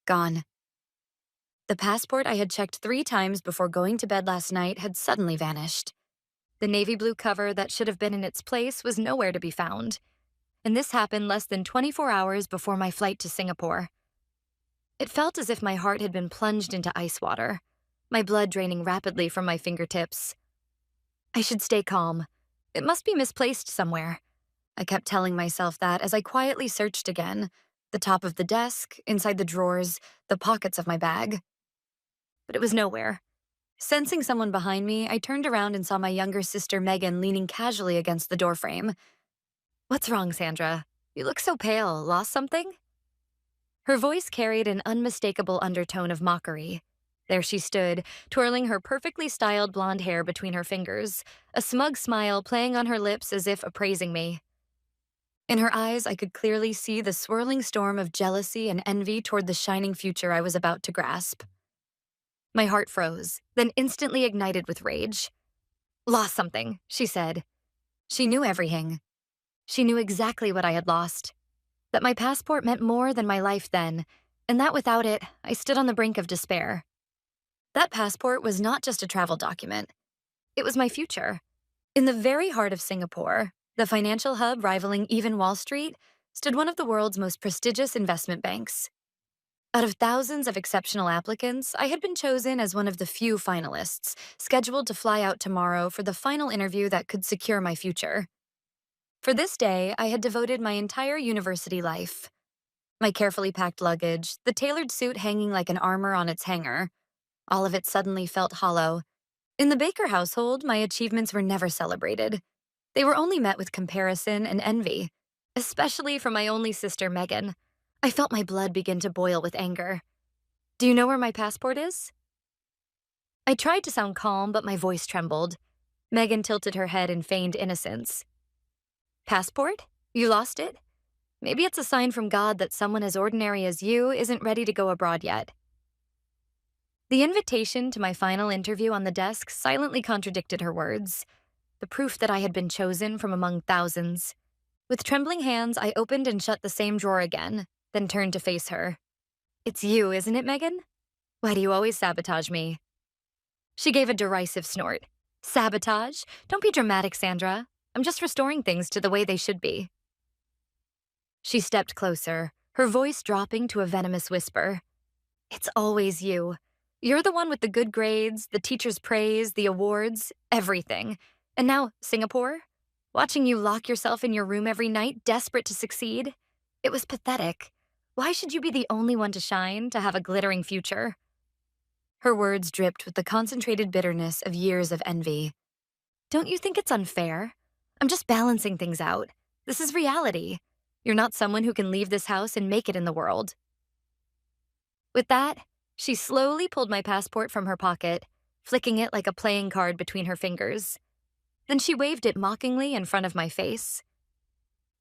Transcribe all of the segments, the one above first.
Gone. The passport I had checked 3 times before going to bed last night had suddenly vanished. The navy blue cover that should have been in its place was nowhere to be found. And this happened less than 24 hours before my flight to Singapore. It felt as if my heart had been plunged into ice water, my blood draining rapidly from my fingertips. I should stay calm. It must be misplaced somewhere. I kept telling myself that as I quietly searched again, the top of the desk, inside the drawers, the pockets of my bag. But it was nowhere. Sensing someone behind me, I turned around and saw my younger sister Megan leaning casually against the doorframe. "What's wrong, Sandra? You look so pale. Lost something?" Her voice carried an unmistakable undertone of mockery. There she stood, twirling her perfectly styled blonde hair between her fingers, a smug smile playing on her lips as if appraising me. In her eyes, I could clearly see the swirling storm of jealousy and envy toward the shining future I was about to grasp. My heart froze, then instantly ignited with rage. "Lost something," she said. She knew everything. She knew exactly what I had lost. That my passport meant more than my life then, and that without it, I stood on the brink of despair. That passport was not just a travel document. It was my future. In the very heart of Singapore, the financial hub rivaling even Wall Street, stood one of the world's most prestigious investment banks. Out of thousands of exceptional applicants, I had been chosen as one of the few finalists, scheduled to fly out tomorrow for the final interview that could secure my future. For this day, I had devoted my entire university life. My carefully packed luggage, the tailored suit hanging like an armor on its hanger. All of it suddenly felt hollow. In the Baker household, my achievements were never celebrated. They were only met with comparison and envy, especially from my only sister, Megan. I felt my blood begin to boil with anger. "Do you know where my passport is?" I tried to sound calm, but my voice trembled. Megan tilted her head in feigned innocence. "Passport? You lost it? Maybe it's a sign from God that someone as ordinary as you isn't ready to go abroad yet." The invitation to my final interview on the desk silently contradicted her words, the proof that I had been chosen from among thousands. With trembling hands, I opened and shut the same drawer again, then turned to face her. "It's you, isn't it, Megan? Why do you always sabotage me?" She gave a derisive snort. "Sabotage? Don't be dramatic, Sandra. I'm just restoring things to the way they should be." She stepped closer, her voice dropping to a venomous whisper. "It's always you. You're the one with the good grades, the teacher's praise, the awards, everything. And now, Singapore? Watching you lock yourself in your room every night, desperate to succeed? It was pathetic. Why should you be the only one to shine, to have a glittering future?" Her words dripped with the concentrated bitterness of years of envy. "Don't you think it's unfair? I'm just balancing things out. This is reality. You're not someone who can leave this house and make it in the world." With that, she slowly pulled my passport from her pocket, flicking it like a playing card between her fingers. Then she waved it mockingly in front of my face.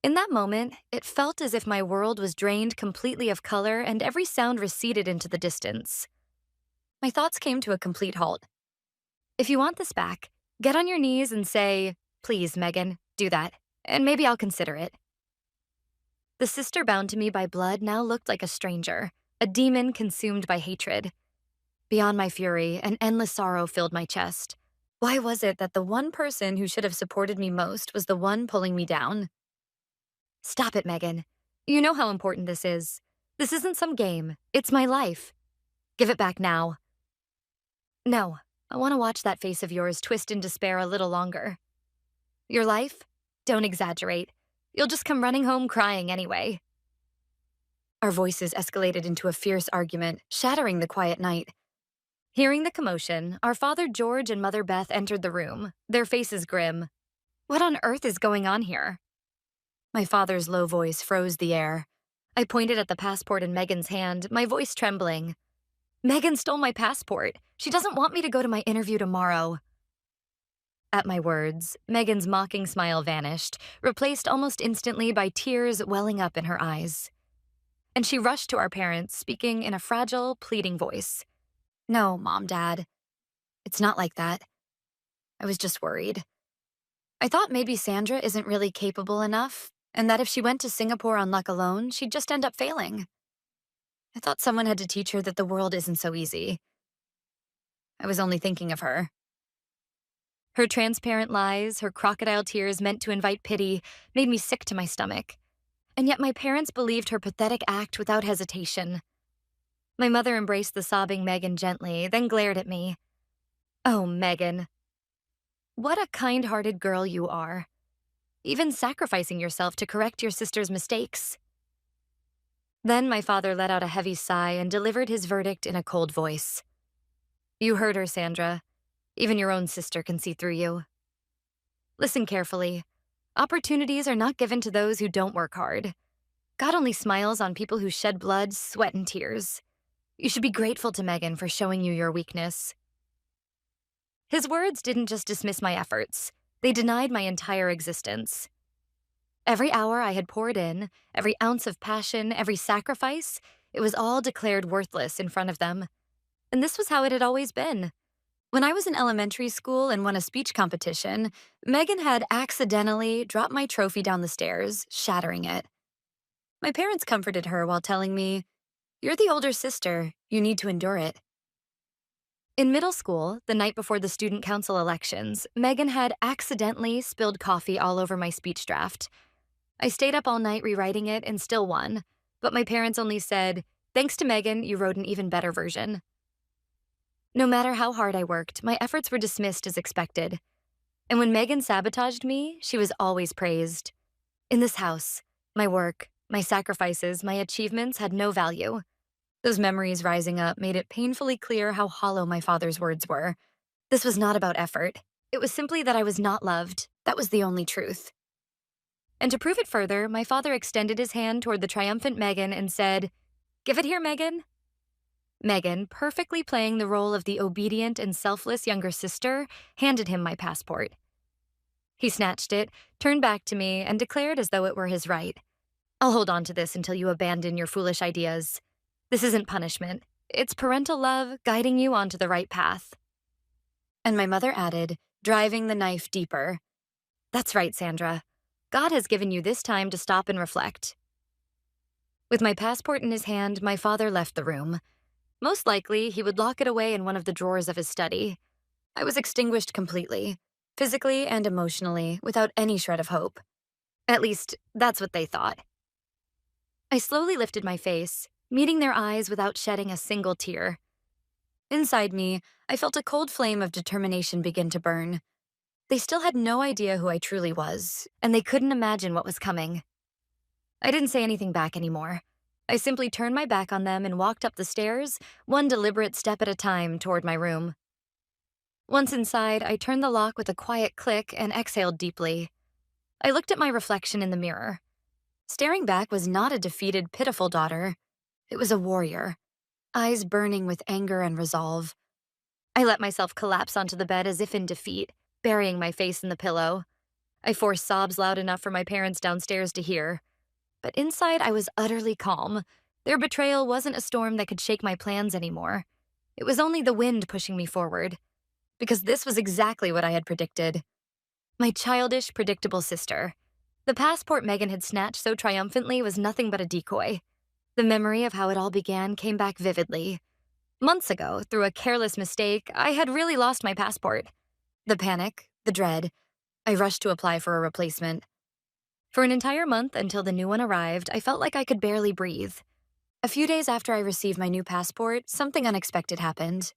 In that moment, it felt as if my world was drained completely of color and every sound receded into the distance. My thoughts came to a complete halt. If you want this back, get on your knees and say, "Please, Megan, do that, and maybe I'll consider it." The sister bound to me by blood now looked like a stranger, a demon consumed by hatred. Beyond my fury, an endless sorrow filled my chest. Why was it that the one person who should have supported me most was the one pulling me down? "Stop it, Megan. You know how important this is. This isn't some game. It's my life. Give it back now." "No, I want to watch that face of yours twist in despair a little longer." "Your life? Don't exaggerate. You'll just come running home crying anyway." Our voices escalated into a fierce argument, shattering the quiet night. Hearing the commotion, our father George and mother Beth entered the room, their faces grim. What on earth is going on here? My father's low voice froze the air. I pointed at the passport in Megan's hand, my voice trembling. "Megan stole my passport. She doesn't want me to go to my interview tomorrow." At my words, Megan's mocking smile vanished, replaced almost instantly by tears welling up in her eyes. And she rushed to our parents, speaking in a fragile, pleading voice. "No, Mom, Dad. It's not like that. I was just worried. I thought maybe Sandra isn't really capable enough, and that if she went to Singapore on luck alone, she'd just end up failing." I thought someone had to teach her that the world isn't so easy. I was only thinking of her. Her transparent lies, her crocodile tears meant to invite pity, made me sick to my stomach. And yet my parents believed her pathetic act without hesitation. My mother embraced the sobbing Megan gently, then glared at me. Oh, Megan. What a kind-hearted girl you are. Even sacrificing yourself to correct your sister's mistakes. Then my father let out a heavy sigh and delivered his verdict in a cold voice. You heard her, Sandra. Even your own sister can see through you. Listen carefully. Opportunities are not given to those who don't work hard. God only smiles on people who shed blood, sweat, and tears. You should be grateful to Megan for showing you your weakness. His words didn't just dismiss my efforts. They denied my entire existence. Every hour I had poured in, every ounce of passion, every sacrifice, it was all declared worthless in front of them. And this was how it had always been. When I was in elementary school and won a speech competition, Megan had accidentally dropped my trophy down the stairs, shattering it. My parents comforted her while telling me, "You're the older sister, you need to endure it." In middle school, the night before the student council elections, Megan had accidentally spilled coffee all over my speech draft. I stayed up all night rewriting it and still won, but my parents only said, "Thanks to Megan, you wrote an even better version." No matter how hard I worked, my efforts were dismissed as expected. And when Megan sabotaged me, she was always praised. In this house, my work, my sacrifices, my achievements had no value. Those memories rising up made it painfully clear how hollow my father's words were. This was not about effort. It was simply that I was not loved. That was the only truth. And to prove it further, my father extended his hand toward the triumphant Megan and said, "Give it here, Megan." Megan, perfectly playing the role of the obedient and selfless younger sister, handed him my passport. He snatched it, turned back to me, and declared as though it were his right. "I'll hold on to this until you abandon your foolish ideas. This isn't punishment. It's parental love guiding you onto the right path." And my mother added, driving the knife deeper, "That's right, Sandra. God has given you this time to stop and reflect." With my passport in his hand, my father left the room. Most likely, he would lock it away in one of the drawers of his study. I was extinguished completely, physically and emotionally, without any shred of hope. At least, that's what they thought. I slowly lifted my face, meeting their eyes without shedding a single tear. Inside me, I felt a cold flame of determination begin to burn. They still had no idea who I truly was, and they couldn't imagine what was coming. I didn't say anything back anymore. I simply turned my back on them and walked up the stairs, one deliberate step at a time toward my room. Once inside, I turned the lock with a quiet click and exhaled deeply. I looked at my reflection in the mirror. Staring back was not a defeated, pitiful daughter. It was a warrior, eyes burning with anger and resolve. I let myself collapse onto the bed as if in defeat, burying my face in the pillow. I forced sobs loud enough for my parents downstairs to hear. But inside, I was utterly calm. Their betrayal wasn't a storm that could shake my plans anymore. It was only the wind pushing me forward. Because this was exactly what I had predicted. My childish, predictable sister. The passport Megan had snatched so triumphantly was nothing but a decoy. The memory of how it all began came back vividly. Months ago, through a careless mistake, I had really lost my passport. The panic, the dread. I rushed to apply for a replacement. For an entire month until the new one arrived, I felt like I could barely breathe. A few days after I received my new passport, something unexpected happened.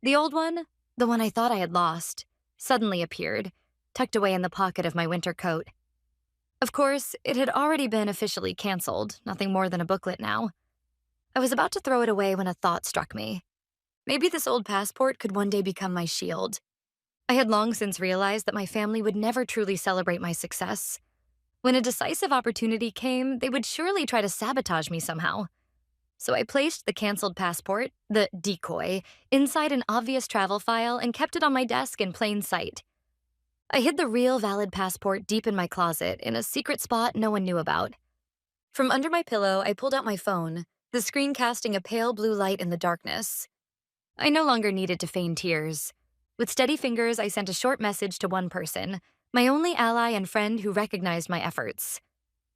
The old one, the one I thought I had lost, suddenly appeared, tucked away in the pocket of my winter coat. Of course, it had already been officially canceled, nothing more than a booklet now. I was about to throw it away when a thought struck me. Maybe this old passport could one day become my shield. I had long since realized that my family would never truly celebrate my success. When a decisive opportunity came, they would surely try to sabotage me somehow. So I placed the canceled passport, the decoy, inside an obvious travel file and kept it on my desk in plain sight. I hid the real valid passport deep in my closet in a secret spot no one knew about. From under my pillow, I pulled out my phone, the screen casting a pale blue light in the darkness. I no longer needed to feign tears. With steady fingers, I sent a short message to one person, my only ally and friend who recognized my efforts.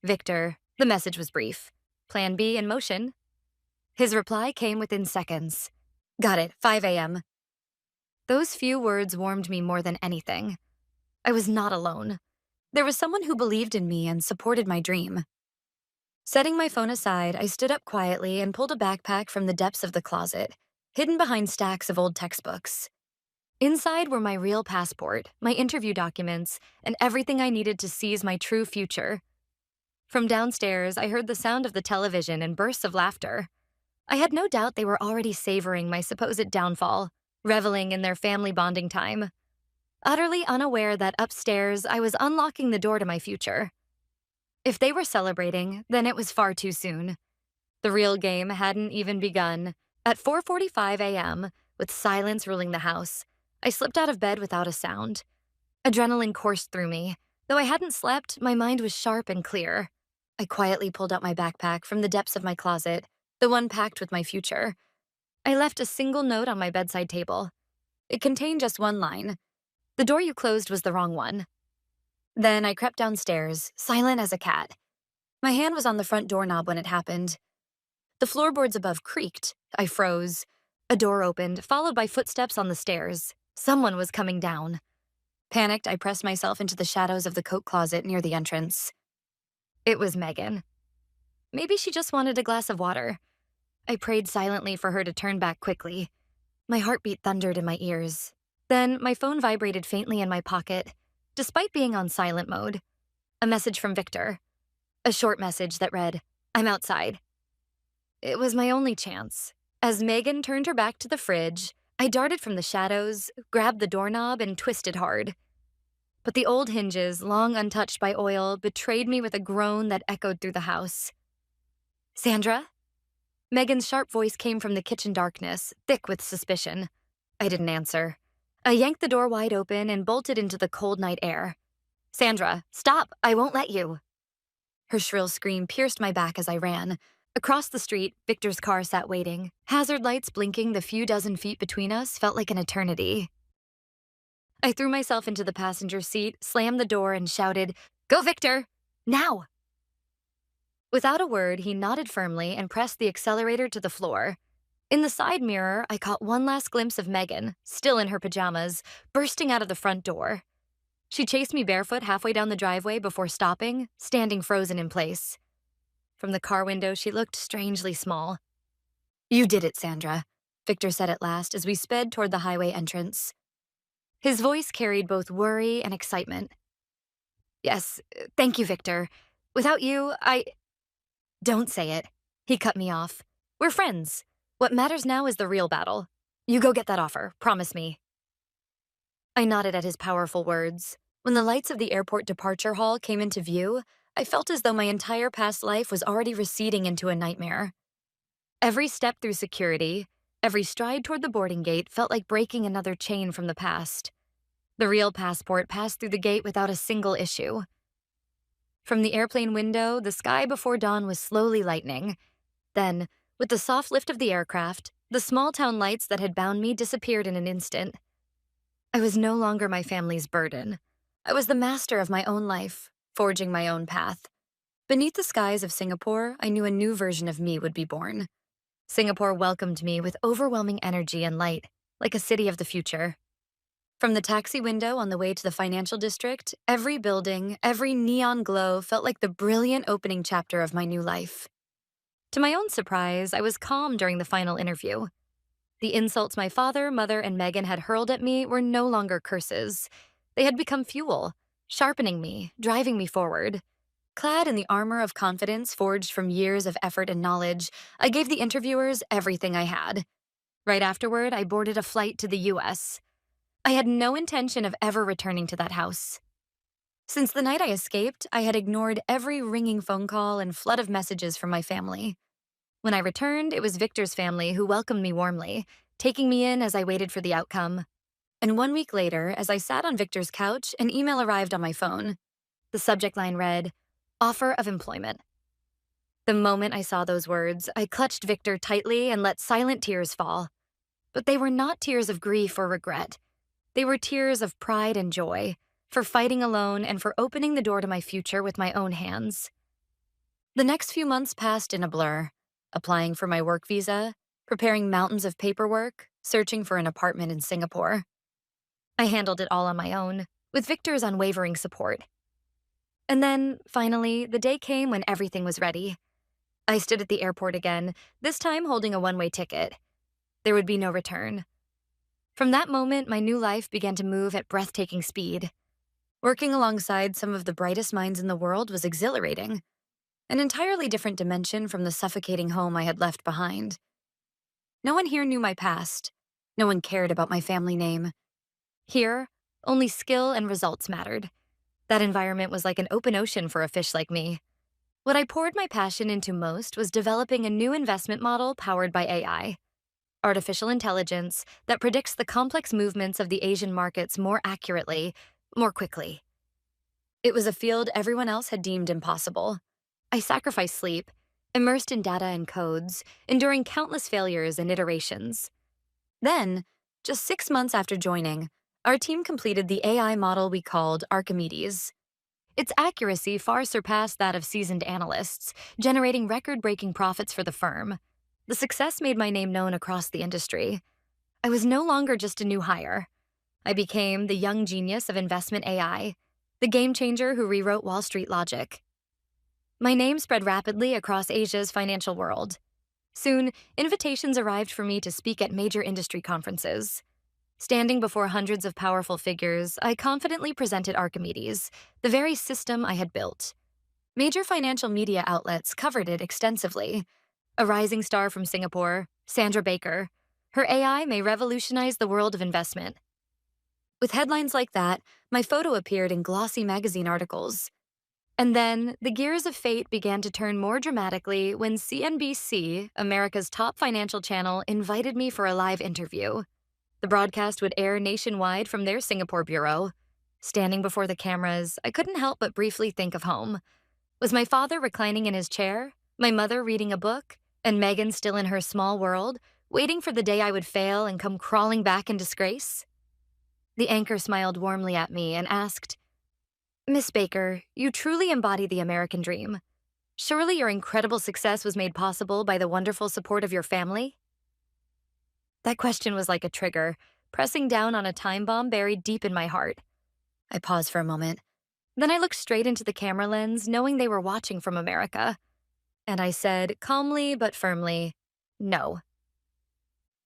Victor. The message was brief. Plan B in motion. His reply came within seconds. Got it, 5 a.m. Those few words warmed me more than anything. I was not alone. There was someone who believed in me and supported my dream. Setting my phone aside, I stood up quietly and pulled a backpack from the depths of the closet, hidden behind stacks of old textbooks. Inside were my real passport, my interview documents, and everything I needed to seize my true future. From downstairs, I heard the sound of the television and bursts of laughter. I had no doubt they were already savoring my supposed downfall, reveling in their family bonding time. Utterly unaware that upstairs, I was unlocking the door to my future. If they were celebrating, then it was far too soon. The real game hadn't even begun. At 4:45 a.m., with silence ruling the house, I slipped out of bed without a sound. Adrenaline coursed through me. Though I hadn't slept, my mind was sharp and clear. I quietly pulled out my backpack from the depths of my closet, the one packed with my future. I left a single note on my bedside table. It contained just one line. The door you closed was the wrong one. Then I crept downstairs, silent as a cat. My hand was on the front doorknob when it happened. The floorboards above creaked. I froze. A door opened, followed by footsteps on the stairs. Someone was coming down. Panicked, I pressed myself into the shadows of the coat closet near the entrance. It was Megan. Maybe she just wanted a glass of water. I prayed silently for her to turn back quickly. My heartbeat thundered in my ears. Then my phone vibrated faintly in my pocket, despite being on silent mode. A message from Victor. A short message that read, "I'm outside." It was my only chance. As Megan turned her back to the fridge, I darted from the shadows, grabbed the doorknob, and twisted hard. But the old hinges, long untouched by oil, betrayed me with a groan that echoed through the house. "Sandra?" Megan's sharp voice came from the kitchen darkness, thick with suspicion. I didn't answer. I yanked the door wide open and bolted into the cold night air. "Sandra, stop! I won't let you!" Her shrill scream pierced my back as I ran. Across the street, Victor's car sat waiting. Hazard lights blinking the few dozen feet between us felt like an eternity. I threw myself into the passenger seat, slammed the door, and shouted, "Go, Victor! Now!" Without a word, he nodded firmly and pressed the accelerator to the floor. In the side mirror, I caught one last glimpse of Megan, still in her pajamas, bursting out of the front door. She chased me barefoot halfway down the driveway before stopping, standing frozen in place. From the car window, she looked strangely small. "You did it, Sandra," Victor said at last as we sped toward the highway entrance. His voice carried both worry and excitement. "Yes, thank you, Victor. Without you, Don't say it." He cut me off. "We're friends. What matters now is the real battle. You go get that offer, promise me." I nodded at his powerful words. When the lights of the airport departure hall came into view, I felt as though my entire past life was already receding into a nightmare. Every step through security, every stride toward the boarding gate felt like breaking another chain from the past. The real passport passed through the gate without a single issue. From the airplane window, the sky before dawn was slowly lightening. Then, with the soft lift of the aircraft, the small-town lights that had bound me disappeared in an instant. I was no longer my family's burden. I was the master of my own life, forging my own path. Beneath the skies of Singapore, I knew a new version of me would be born. Singapore welcomed me with overwhelming energy and light, like a city of the future. From the taxi window on the way to the financial district, every building, every neon glow felt like the brilliant opening chapter of my new life. To my own surprise, I was calm during the final interview. The insults my father, mother, and Megan had hurled at me were no longer curses. They had become fuel, sharpening me, driving me forward. Clad in the armor of confidence forged from years of effort and knowledge, I gave the interviewers everything I had. Right afterward, I boarded a flight to the U.S. I had no intention of ever returning to that house. Since the night I escaped, I had ignored every ringing phone call and flood of messages from my family. When I returned, it was Victor's family who welcomed me warmly, taking me in as I waited for the outcome. And 1 week later, as I sat on Victor's couch, an email arrived on my phone. The subject line read, "Offer of employment." The moment I saw those words, I clutched Victor tightly and let silent tears fall. But they were not tears of grief or regret. They were tears of pride and joy, for fighting alone and for opening the door to my future with my own hands. The next few months passed in a blur. applying for my work visa, preparing mountains of paperwork, searching for an apartment in Singapore. I handled it all on my own, with Victor's unwavering support. And then, finally, the day came when everything was ready. I stood at the airport again, this time holding a one-way ticket. There would be no return. From that moment, my new life began to move at breathtaking speed. Working alongside some of the brightest minds in the world was exhilarating, an entirely different dimension from the suffocating home I had left behind. No one here knew my past. No one cared about my family name. Here, only skill and results mattered. That environment was like an open ocean for a fish like me. What I poured my passion into most was developing a new investment model powered by AI, artificial intelligence that predicts the complex movements of the Asian markets more accurately, more quickly. It was a field everyone else had deemed impossible. I sacrificed sleep, immersed in data and codes, enduring countless failures and iterations. Then, just 6 months after joining, our team completed the AI model we called Archimedes. Its accuracy far surpassed that of seasoned analysts, generating record-breaking profits for the firm. The success made my name known across the industry. I was no longer just a new hire. I became the young genius of investment AI, the game changer who rewrote Wall Street logic. My name spread rapidly across Asia's financial world. Soon, invitations arrived for me to speak at major industry conferences. Standing before hundreds of powerful figures, I confidently presented Archimedes, the very system I had built. Major financial media outlets covered it extensively. A rising star from Singapore, Sandra Baker. Her AI may revolutionize the world of investment. With headlines like that, my photo appeared in glossy magazine articles. And then, the gears of fate began to turn more dramatically when CNBC, America's top financial channel, invited me for a live interview. The broadcast would air nationwide from their Singapore bureau. Standing before the cameras, I couldn't help but briefly think of home. Was my father reclining in his chair, my mother reading a book, and Megan still in her small world, waiting for the day I would fail and come crawling back in disgrace? The anchor smiled warmly at me and asked, "Miss Baker, you truly embody the American dream. Surely your incredible success was made possible by the wonderful support of your family?" That question was like a trigger, pressing down on a time bomb buried deep in my heart. I paused for a moment. Then I looked straight into the camera lens, knowing they were watching from America. And I said, calmly but firmly, no.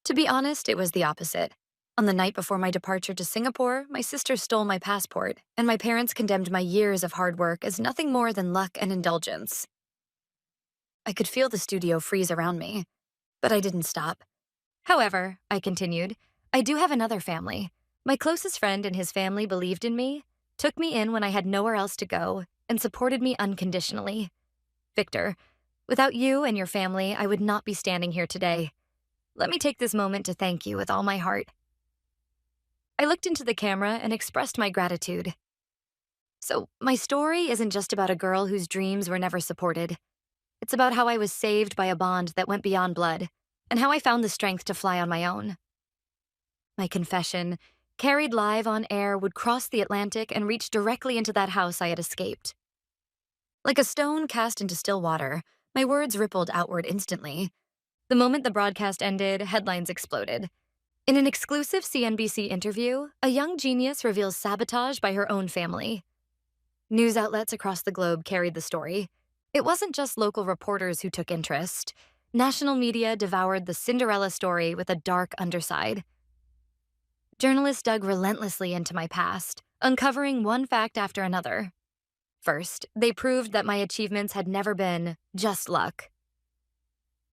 To be honest, it was the opposite. On the night before my departure to Singapore, my sister stole my passport, and my parents condemned my years of hard work as nothing more than luck and indulgence. I could feel the studio freeze around me, but I didn't stop. However, I continued, I do have another family. My closest friend and his family believed in me, took me in when I had nowhere else to go, and supported me unconditionally. Victor, without you and your family, I would not be standing here today. Let me take this moment to thank you with all my heart. I looked into the camera and expressed my gratitude. So, my story isn't just about a girl whose dreams were never supported. It's about how I was saved by a bond that went beyond blood, and how I found the strength to fly on my own. My confession, carried live on air, would cross the Atlantic and reach directly into that house I had escaped. Like a stone cast into still water, my words rippled outward instantly. The moment the broadcast ended, headlines exploded. In an exclusive CNBC interview, a young genius reveals sabotage by her own family. News outlets across the globe carried the story. It wasn't just local reporters who took interest. National media devoured the Cinderella story with a dark underside. Journalists dug relentlessly into my past, uncovering one fact after another. First, they proved that my achievements had never been just luck.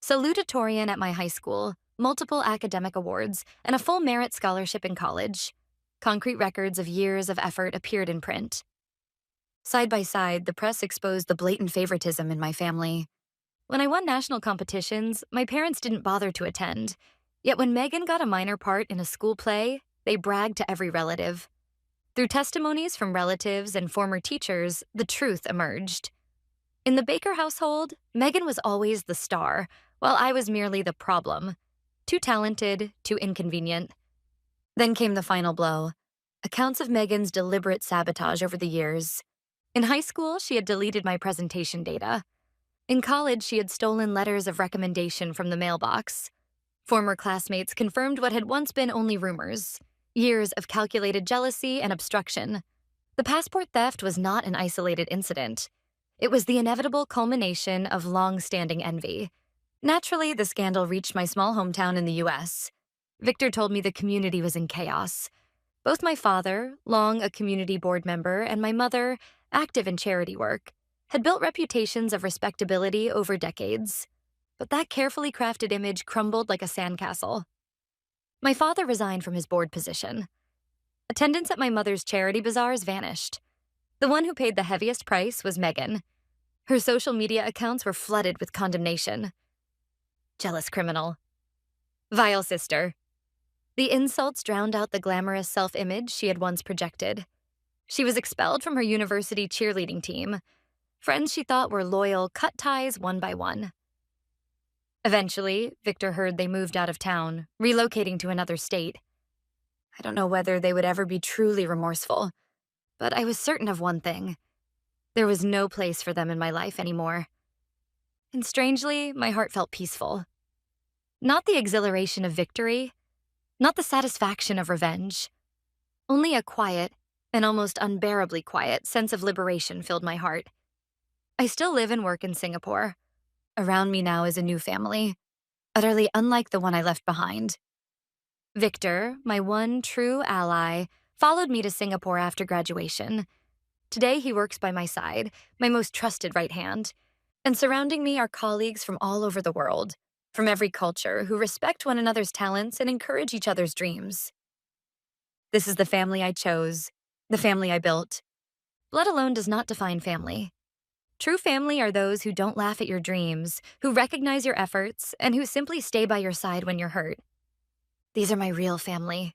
Salutatorian at my high school, multiple academic awards, and a full merit scholarship in college. Concrete records of years of effort appeared in print. Side by side, the press exposed the blatant favoritism in my family. When I won national competitions, my parents didn't bother to attend. Yet when Megan got a minor part in a school play, they bragged to every relative. Through testimonies from relatives and former teachers, the truth emerged. In the Baker household, Megan was always the star, while I was merely the problem. Too talented, too inconvenient. Then came the final blow. Accounts of Megan's deliberate sabotage over the years. In high school, she had deleted my presentation data. In college, she had stolen letters of recommendation from the mailbox. Former classmates confirmed what had once been only rumors: years of calculated jealousy and obstruction. The passport theft was not an isolated incident. It was the inevitable culmination of long-standing envy. Naturally, the scandal reached my small hometown in the US. Victor told me the community was in chaos. Both my father, long a community board member, and my mother, active in charity work, had built reputations of respectability over decades. But that carefully crafted image crumbled like a sandcastle. My father resigned from his board position. Attendance at my mother's charity bazaars vanished. The one who paid the heaviest price was Megan. Her social media accounts were flooded with condemnation. Jealous criminal. Vile sister. The insults drowned out the glamorous self-image she had once projected. She was expelled from her university cheerleading team. Friends she thought were loyal cut ties one by one. Eventually, Victor heard they moved out of town, relocating to another state. I don't know whether they would ever be truly remorseful, but I was certain of one thing. There was no place for them in my life anymore. And strangely, my heart felt peaceful. Not the exhilaration of victory, not the satisfaction of revenge. Only a quiet, an almost unbearably quiet, sense of liberation filled my heart. I still live and work in Singapore. Around me now is a new family, utterly unlike the one I left behind. Victor, my one true ally, followed me to Singapore after graduation. Today he works by my side, my most trusted right hand. And surrounding me are colleagues from all over the world, from every culture, who respect one another's talents and encourage each other's dreams. This is the family I chose, the family I built. Blood alone does not define family. True family are those who don't laugh at your dreams, who recognize your efforts, and who simply stay by your side when you're hurt. These are my real family.